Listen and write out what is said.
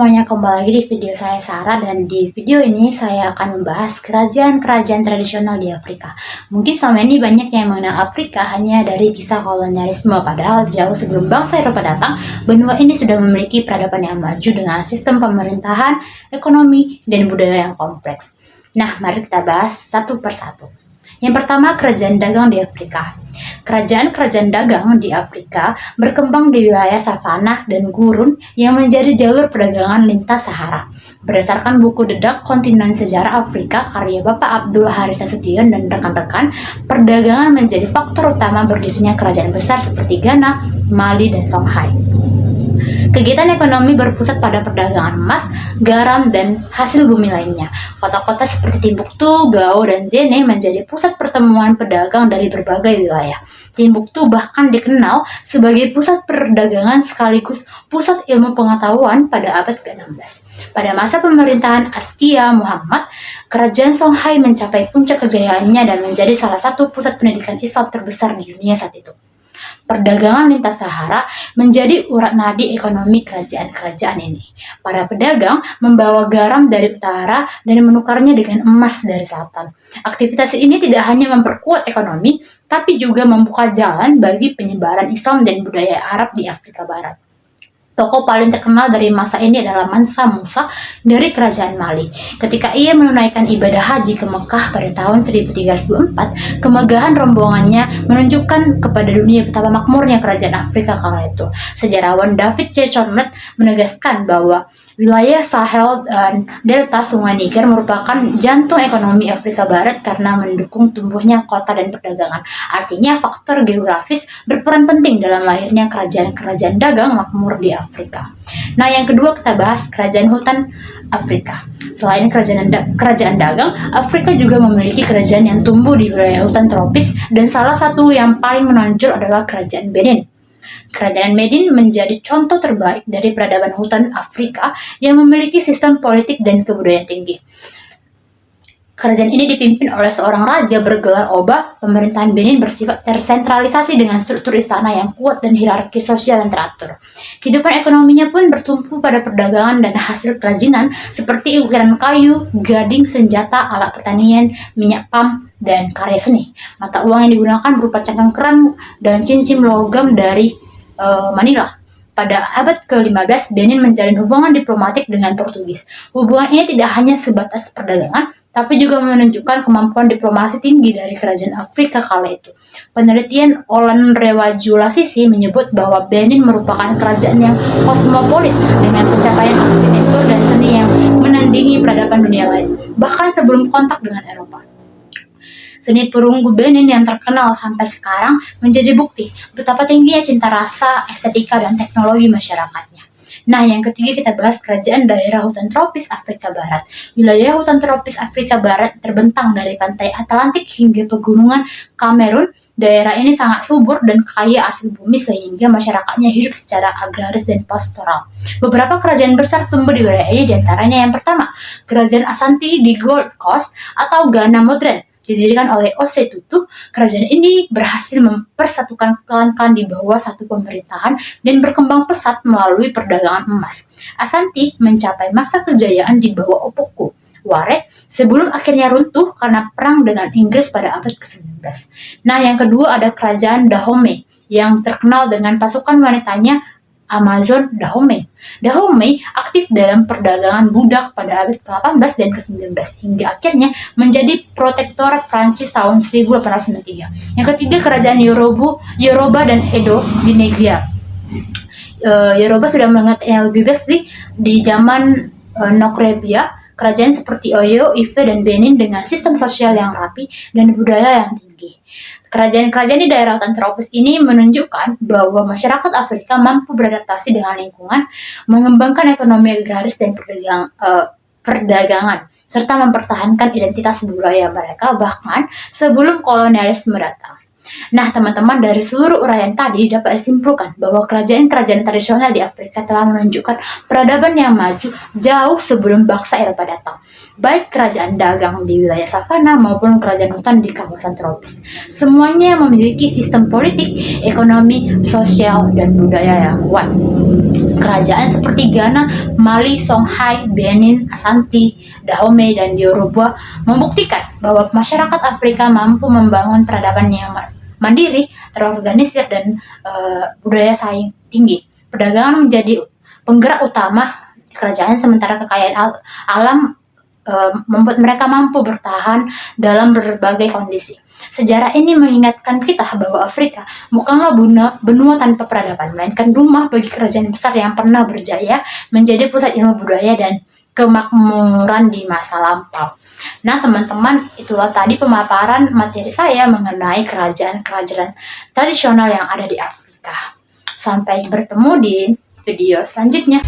semuanya, kembali lagi di video saya Sarah, dan di video ini saya akan membahas kerajaan-kerajaan tradisional di Afrika. Mungkin selama ini banyak yang mengenal Afrika hanya dari kisah kolonialisme, padahal jauh sebelum bangsa Eropa datang, benua ini sudah memiliki peradaban yang maju dengan sistem pemerintahan, ekonomi, dan budaya yang kompleks. Nah, mari kita bahas satu persatu. Yang pertama, kerajaan dagang di Afrika. Kerajaan-kerajaan dagang di Afrika berkembang di wilayah savanah dan gurun yang menjadi jalur perdagangan lintas Sahara. Berdasarkan buku Dedak Kontinen Sejarah Afrika karya Bapak Abdul Haris Nasution dan rekan-rekan, perdagangan menjadi faktor utama berdirinya kerajaan besar seperti Ghana, Mali, dan Songhai. Kegiatan ekonomi berpusat pada perdagangan emas, garam, dan hasil bumi lainnya. Kota-kota seperti Timbuktu, Gao, dan Zene menjadi pusat pertemuan pedagang dari berbagai wilayah. Timbuktu bahkan dikenal sebagai pusat perdagangan sekaligus pusat ilmu pengetahuan pada abad ke-16. Pada masa pemerintahan Askia Muhammad, kerajaan Songhai mencapai puncak kejayaannya dan menjadi salah satu pusat pendidikan Islam terbesar di dunia saat itu. Perdagangan lintas Sahara menjadi urat nadi ekonomi kerajaan-kerajaan ini. Para pedagang membawa garam dari utara dan menukarnya dengan emas dari selatan. Aktivitas ini tidak hanya memperkuat ekonomi, tapi juga membuka jalan bagi penyebaran Islam dan budaya Arab di Afrika Barat. Tokoh paling terkenal dari masa ini adalah Mansa Musa dari kerajaan Mali. Ketika ia menunaikan ibadah haji ke Mekah pada tahun 1324, kemegahan rombongannya menunjukkan kepada dunia betapa makmurnya kerajaan Afrika kala itu. Sejarawan David C. Chonlet menegaskan bahwa wilayah Sahel dan delta Sungai Niger merupakan jantung ekonomi Afrika Barat karena mendukung tumbuhnya kota dan perdagangan. Artinya faktor geografis berperan penting dalam lahirnya kerajaan-kerajaan dagang makmur di Afrika. Nah, yang kedua kita bahas kerajaan hutan Afrika. Selain kerajaan dagang, Afrika juga memiliki kerajaan yang tumbuh di wilayah hutan tropis, dan salah satu yang paling menonjol adalah kerajaan Benin. Kerajaan Benin menjadi contoh terbaik dari peradaban hutan Afrika yang memiliki sistem politik dan kebudayaan tinggi. Kerajaan ini dipimpin oleh seorang raja bergelar Oba. Pemerintahan Benin bersifat tersentralisasi dengan struktur istana yang kuat dan hierarki sosial yang teratur. Kehidupan ekonominya pun bertumpu pada perdagangan dan hasil kerajinan seperti ukiran kayu, gading, senjata, alat pertanian, minyak palm, dan karya seni. Mata uang yang digunakan berupa cangkang keran dan cincin logam dari Manila. Pada abad ke-15, Benin menjalin hubungan diplomatik dengan Portugis. Hubungan ini tidak hanya sebatas perdagangan, tapi juga menunjukkan kemampuan diplomasi tinggi dari kerajaan Afrika kala itu. Penelitian Olan Rewaju-Lasisi menyebut bahwa Benin merupakan kerajaan yang kosmopolit dengan pencapaian arsitektur dan seni yang menandingi peradaban dunia lain, bahkan sebelum kontak dengan Eropa. Seni perunggu Benin yang terkenal sampai sekarang menjadi bukti betapa tingginya cinta rasa, estetika, dan teknologi masyarakatnya. Nah, yang ketiga kita bahas kerajaan daerah hutan tropis Afrika Barat. Wilayah hutan tropis Afrika Barat terbentang dari pantai Atlantik hingga pegunungan Kamerun. Daerah ini sangat subur dan kaya hasil bumi sehingga masyarakatnya hidup secara agraris dan pastoral. Beberapa kerajaan besar tumbuh di wilayah ini, diantaranya yang pertama, Kerajaan Asante di Gold Coast atau Ghana modern. Didirikan oleh Osei Tutu, kerajaan ini berhasil mempersatukan klan-klan di bawah satu pemerintahan dan berkembang pesat melalui perdagangan emas. Asante mencapai masa kejayaan di bawah Opoku Ware sebelum akhirnya runtuh karena perang dengan Inggris pada abad ke-19. Nah, yang kedua ada kerajaan Dahomey yang terkenal dengan pasukan wanitanya Amazon Dahomey. Dahomey aktif dalam perdagangan budak pada abad ke-18 dan ke-19 hingga akhirnya menjadi protektorat Prancis tahun 1893. Yang ketiga kerajaan Yoruba dan Edo di Nigeria. Yoruba sudah mengingatnya lebih bebas di zaman Nokrebia. Kerajaan seperti Oyo, Ife, dan Benin dengan sistem sosial yang rapi dan budaya yang tinggi. Kerajaan-kerajaan di daerah hutan tropis ini menunjukkan bahwa masyarakat Afrika mampu beradaptasi dengan lingkungan, mengembangkan ekonomi agraris dan perdagangan, serta mempertahankan identitas budaya mereka bahkan sebelum kolonialisme datang. Nah, teman-teman, dari seluruh uraian tadi dapat disimpulkan bahwa kerajaan-kerajaan tradisional di Afrika telah menunjukkan peradaban yang maju jauh sebelum bangsa Eropa datang. Baik kerajaan dagang di wilayah savana maupun kerajaan hutan di kawasan tropis. Semuanya memiliki sistem politik, ekonomi, sosial, dan budaya yang kuat. Kerajaan seperti Ghana, Mali, Songhai, Benin, Ashanti, Dahomey, dan Yoruba membuktikan bahwa masyarakat Afrika mampu membangun peradaban yang mandiri, terorganisir, dan budaya saing tinggi. Perdagangan menjadi penggerak utama kerajaan, sementara kekayaan alam membuat mereka mampu bertahan dalam berbagai kondisi. Sejarah ini mengingatkan kita bahwa Afrika bukanlah benua tanpa peradaban, melainkan rumah bagi kerajaan besar yang pernah berjaya menjadi pusat ilmu budaya dan kemakmuran di masa lampau. Nah, teman-teman, itulah tadi pemaparan materi saya mengenai kerajaan-kerajaan tradisional yang ada di Afrika. Sampai bertemu di video selanjutnya.